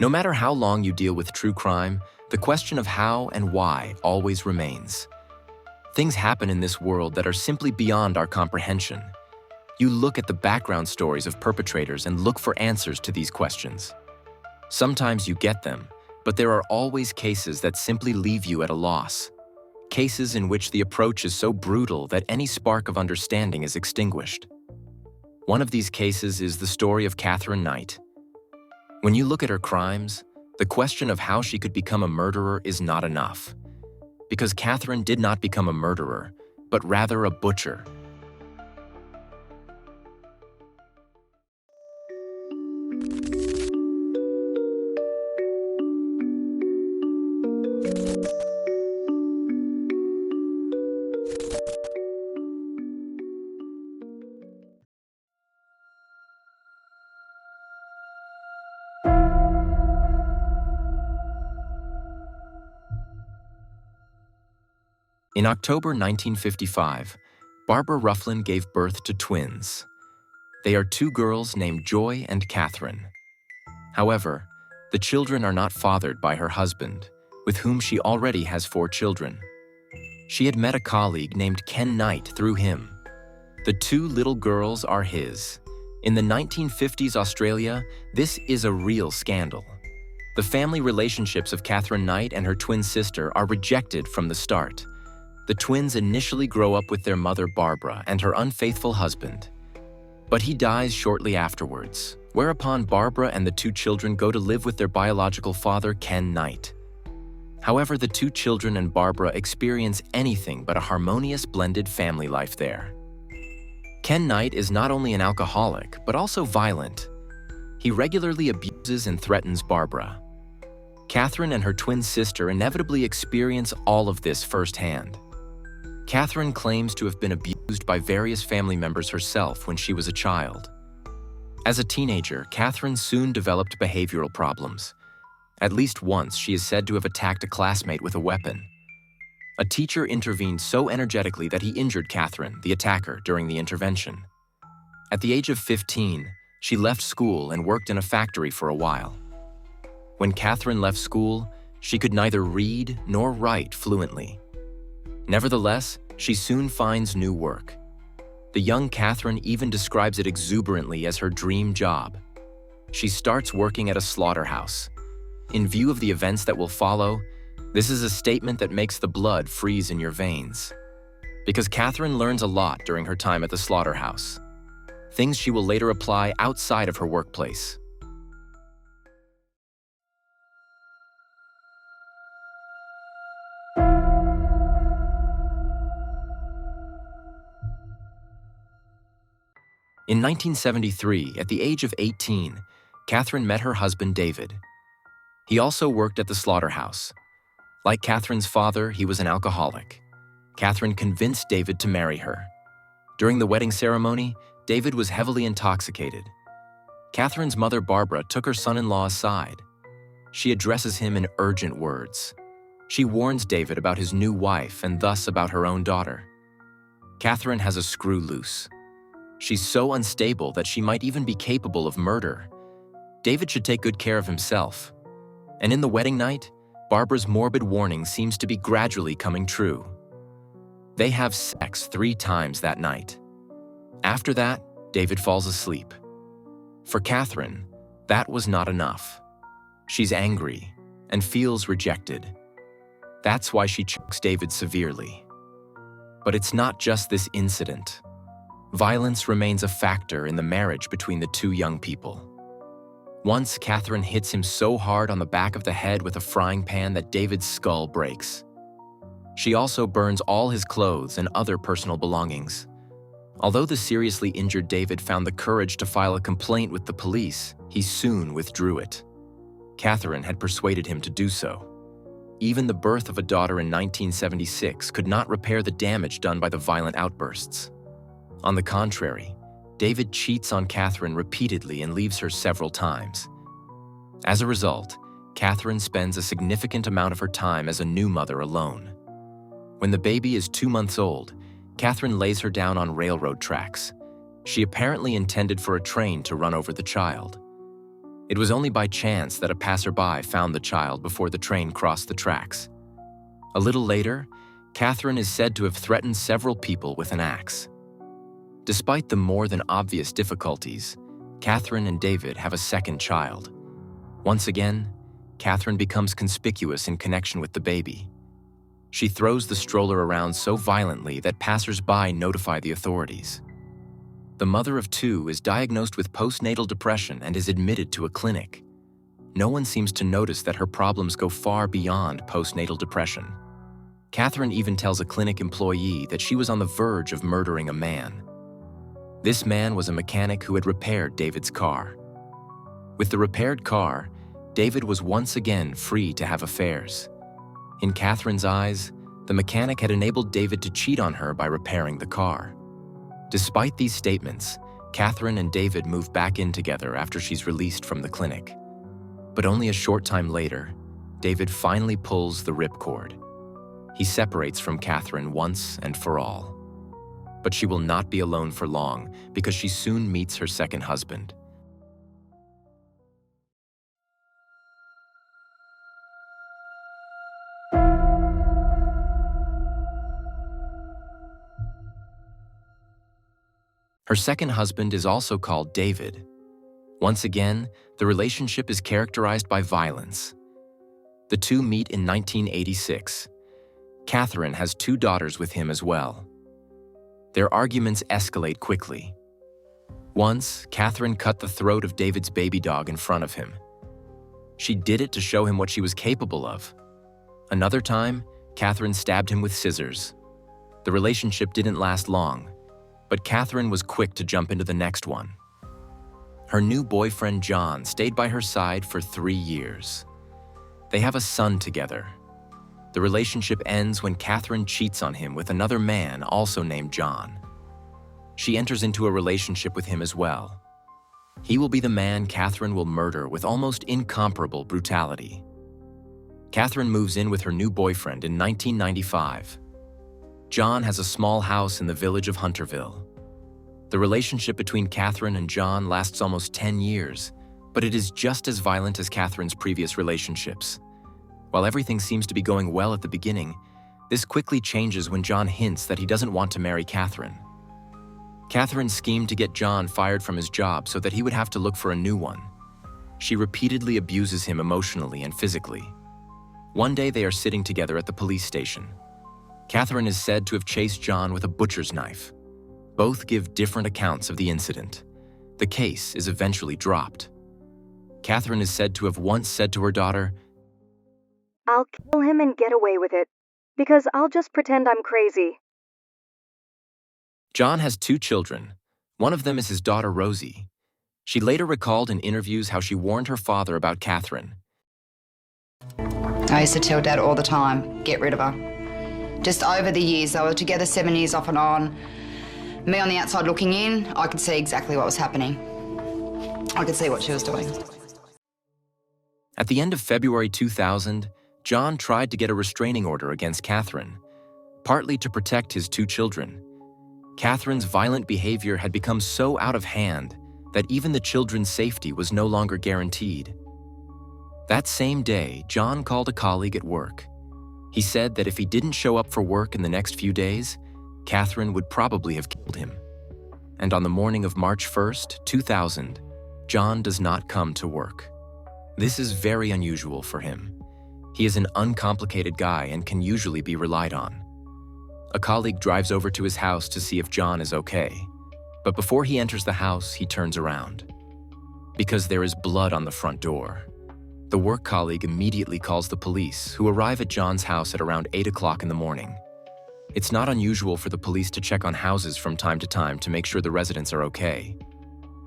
No matter how long you deal with true crime, the question of how and why always remains. Things happen in this world that are simply beyond our comprehension. You look at the background stories of perpetrators and look for answers to these questions. Sometimes you get them, but there are always cases that simply leave you at a loss. Cases in which the approach is so brutal that any spark of understanding is extinguished. One of these cases is the story of Katherine Knight. When you look at her crimes, the question of how she could become a murderer is not enough. Because Katherine did not become a murderer, but rather a butcher. In October 1955, Barbara Rufflin gave birth to twins. They are two girls named Joy and Katherine. However, the children are not fathered by her husband, with whom she already has 4 children. She had met a colleague named Ken Knight through him. The 2 little girls are his. In the 1950s Australia, this is a real scandal. The family relationships of Katherine Knight and her twin sister are rejected from the start. The twins initially grow up with their mother Barbara and her unfaithful husband. But he dies shortly afterwards, whereupon Barbara and the 2 children go to live with their biological father, Ken Knight. However, the 2 children and Barbara experience anything but a harmonious blended family life there. Ken Knight is not only an alcoholic, but also violent. He regularly abuses and threatens Barbara. Katherine and her twin sister inevitably experience all of this firsthand. Katherine claims to have been abused by various family members herself when she was a child. As a teenager, Katherine soon developed behavioral problems. At least once, she is said to have attacked a classmate with a weapon. A teacher intervened so energetically that he injured Katherine, the attacker, during the intervention. At the age of 15, she left school and worked in a factory for a while. When Katherine left school, she could neither read nor write fluently. Nevertheless, she soon finds new work. The young Katherine even describes it exuberantly as her dream job. She starts working at a slaughterhouse. In view of the events that will follow, this is a statement that makes the blood freeze in your veins. Because Katherine learns a lot during her time at the slaughterhouse. Things she will later apply outside of her workplace. In 1973, at the age of 18, Katherine met her husband, David. He also worked at the slaughterhouse. Like Katherine's father, he was an alcoholic. Katherine convinced David to marry her. During the wedding ceremony, David was heavily intoxicated. Katherine's mother, Barbara, took her son-in-law aside. She addresses him in urgent words. She warns David about his new wife and thus about her own daughter. Katherine has a screw loose. She's so unstable that she might even be capable of murder. David should take good care of himself. And in the wedding night, Barbara's morbid warning seems to be gradually coming true. They have sex 3 times that night. After that, David falls asleep. For Katherine, that was not enough. She's angry and feels rejected. That's why she chokes David severely. But it's not just this incident. Violence remains a factor in the marriage between the 2 young people. Once, Katherine hits him so hard on the back of the head with a frying pan that David's skull breaks. She also burns all his clothes and other personal belongings. Although the seriously injured David found the courage to file a complaint with the police, he soon withdrew it. Katherine had persuaded him to do so. Even the birth of a daughter in 1976 could not repair the damage done by the violent outbursts. On the contrary, David cheats on Katherine repeatedly and leaves her several times. As a result, Katherine spends a significant amount of her time as a new mother alone. When the baby is 2 months old, Katherine lays her down on railroad tracks. She apparently intended for a train to run over the child. It was only by chance that a passerby found the child before the train crossed the tracks. A little later, Katherine is said to have threatened several people with an axe. Despite the more than obvious difficulties, Katherine and David have a second child. Once again, Katherine becomes conspicuous in connection with the baby. She throws the stroller around so violently that passers-by notify the authorities. The mother of two is diagnosed with postnatal depression and is admitted to a clinic. No one seems to notice that her problems go far beyond postnatal depression. Katherine even tells a clinic employee that she was on the verge of murdering a man. This man was a mechanic who had repaired David's car. With the repaired car, David was once again free to have affairs. In Katherine's eyes, the mechanic had enabled David to cheat on her by repairing the car. Despite these statements, Katherine and David move back in together after she's released from the clinic. But only a short time later, David finally pulls the ripcord. He separates from Katherine once and for all. But she will not be alone for long because she soon meets her second husband. Her second husband is also called David. Once again, the relationship is characterized by violence. The two meet in 1986. Katherine has two daughters with him as well. Their arguments escalate quickly. Once, Katherine cut the throat of David's baby dog in front of him. She did it to show him what she was capable of. Another time, Katherine stabbed him with scissors. The relationship didn't last long, but Katherine was quick to jump into the next one. Her new boyfriend, John, stayed by her side for 3 years. They have a son together. The relationship ends when Katherine cheats on him with another man also named John. She enters into a relationship with him as well. He will be the man Katherine will murder with almost incomparable brutality. Katherine moves in with her new boyfriend in 1995. John has a small house in the village of Hunterville. The relationship between Katherine and John lasts almost 10 years, but it is just as violent as Katherine's previous relationships. While everything seems to be going well at the beginning, this quickly changes when John hints that he doesn't want to marry Katherine. Katherine schemed to get John fired from his job so that he would have to look for a new one. She repeatedly abuses him emotionally and physically. One day they are sitting together at the police station. Katherine is said to have chased John with a butcher's knife. Both give different accounts of the incident. The case is eventually dropped. Katherine is said to have once said to her daughter, "I'll kill him and get away with it, because I'll just pretend I'm crazy." John has 2 children. One of them is his daughter, Rosie. She later recalled in interviews how she warned her father about Katherine. I used to tell Dad all the time, get rid of her. Just over the years, they were together 7 years off and on. Me on the outside looking in, I could see exactly what was happening. I could see what she was doing. At the end of February 2000, John tried to get a restraining order against Katherine, partly to protect his 2 children. Katherine's violent behavior had become so out of hand that even the children's safety was no longer guaranteed. That same day, John called a colleague at work. He said that if he didn't show up for work in the next few days, Katherine would probably have killed him. And on the morning of March 1st, 2000, John does not come to work. This is very unusual for him. He is an uncomplicated guy and can usually be relied on. A colleague drives over to his house to see if John is okay. But before he enters the house, he turns around. Because there is blood on the front door. The work colleague immediately calls the police, who arrive at John's house at around 8 o'clock in the morning. It's not unusual for the police to check on houses from time to make sure the residents are okay.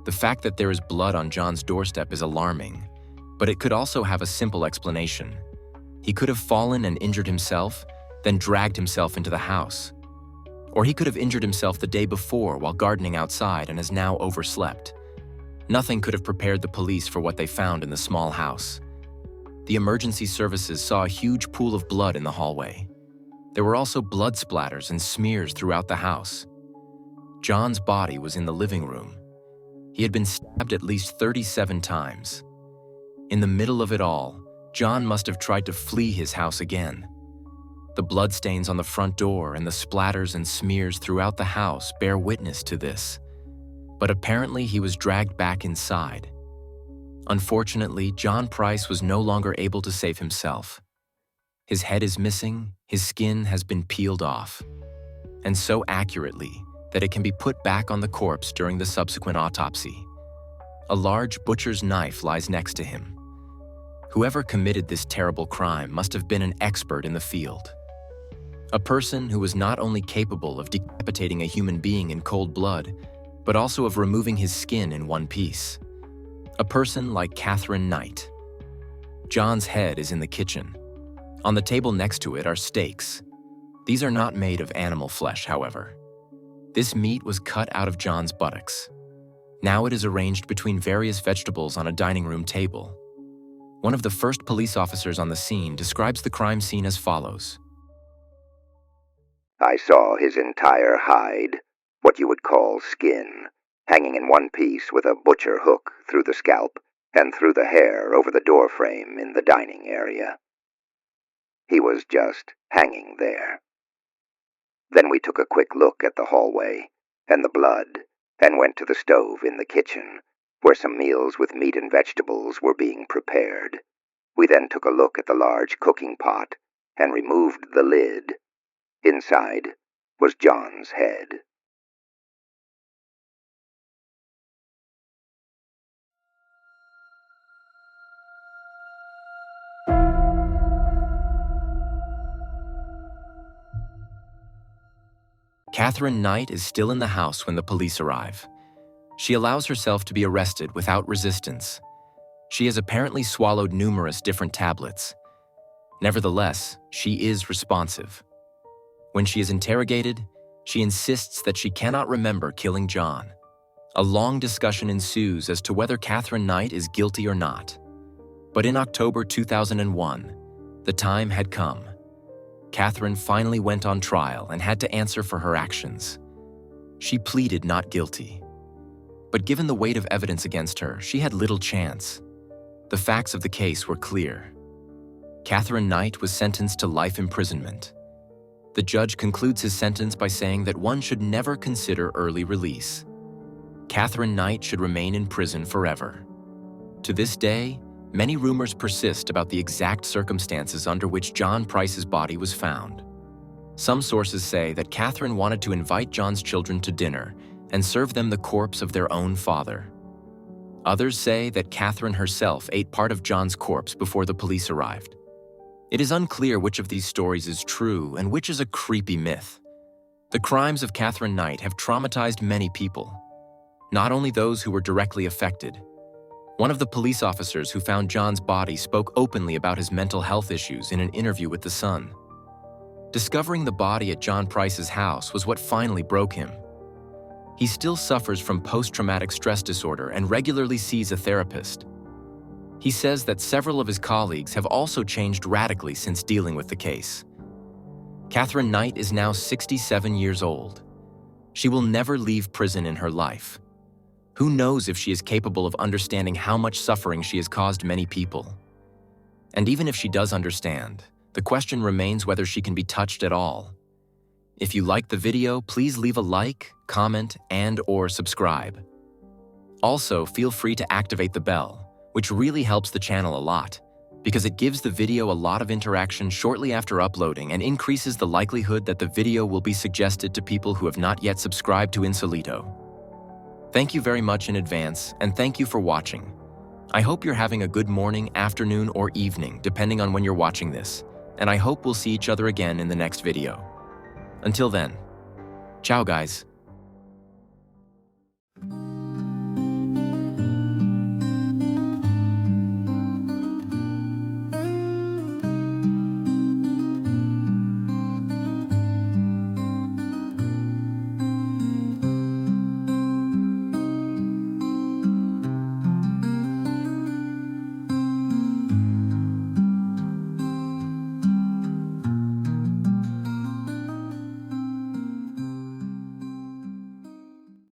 The fact that there is blood on John's doorstep is alarming, but it could also have a simple explanation. He could have fallen and injured himself, then dragged himself into the house. Or he could have injured himself the day before while gardening outside and has now overslept. Nothing could have prepared the police for what they found in the small house. The emergency services saw a huge pool of blood in the hallway. There were also blood splatters and smears throughout the house. John's body was in the living room. He had been stabbed at least 37 times. In the middle of it all, John must have tried to flee his house again. The bloodstains on the front door and the splatters and smears throughout the house bear witness to this. But apparently he was dragged back inside. Unfortunately, John Price was no longer able to save himself. His head is missing, his skin has been peeled off, and so accurately that it can be put back on the corpse during the subsequent autopsy. A large butcher's knife lies next to him. Whoever committed this terrible crime must have been an expert in the field. A person who was not only capable of decapitating a human being in cold blood, but also of removing his skin in one piece. A person like Katherine Knight. John's head is in the kitchen. On the table next to it are steaks. These are not made of animal flesh, however. This meat was cut out of John's buttocks. Now it is arranged between various vegetables on a dining room table. One of the first police officers on the scene describes the crime scene as follows. I saw his entire hide, what you would call skin, hanging in one piece with a butcher hook through the scalp and through the hair over the doorframe in the dining area. He was just hanging there. Then we took a quick look at the hallway and the blood and went to the stove in the kitchen, where some meals with meat and vegetables were being prepared. We then took a look at the large cooking pot and removed the lid. Inside was John's head. Katherine Knight is still in the house when the police arrive. She allows herself to be arrested without resistance. She has apparently swallowed numerous different tablets. Nevertheless, she is responsive. When she is interrogated, she insists that she cannot remember killing John. A long discussion ensues as to whether Katherine Knight is guilty or not. But in October 2001, the time had come. Katherine finally went on trial and had to answer for her actions. She pleaded not guilty. But given the weight of evidence against her, she had little chance. The facts of the case were clear. Katherine Knight was sentenced to life imprisonment. The judge concludes his sentence by saying that one should never consider early release. Katherine Knight should remain in prison forever. To this day, many rumors persist about the exact circumstances under which John Price's body was found. Some sources say that Katherine wanted to invite John's children to dinner and serve them the corpse of their own father. Others say that Katherine herself ate part of John's corpse before the police arrived. It is unclear which of these stories is true and which is a creepy myth. The crimes of Katherine Knight have traumatized many people, not only those who were directly affected. One of the police officers who found John's body spoke openly about his mental health issues in an interview with The Sun. Discovering the body at John Price's house was what finally broke him. He still suffers from post-traumatic stress disorder and regularly sees a therapist. He says that several of his colleagues have also changed radically since dealing with the case. Katherine Knight is now 67 years old. She will never leave prison in her life. Who knows if she is capable of understanding how much suffering she has caused many people? And even if she does understand, the question remains whether she can be touched at all. If you liked the video, please leave a like, comment, and/or subscribe. Also, feel free to activate the bell, which really helps the channel a lot, because it gives the video a lot of interaction shortly after uploading and increases the likelihood that the video will be suggested to people who have not yet subscribed to Insolito. Thank you very much in advance, and thank you for watching. I hope you're having a good morning, afternoon, or evening, depending on when you're watching this, and I hope we'll see each other again in the next video. Until then, ciao guys.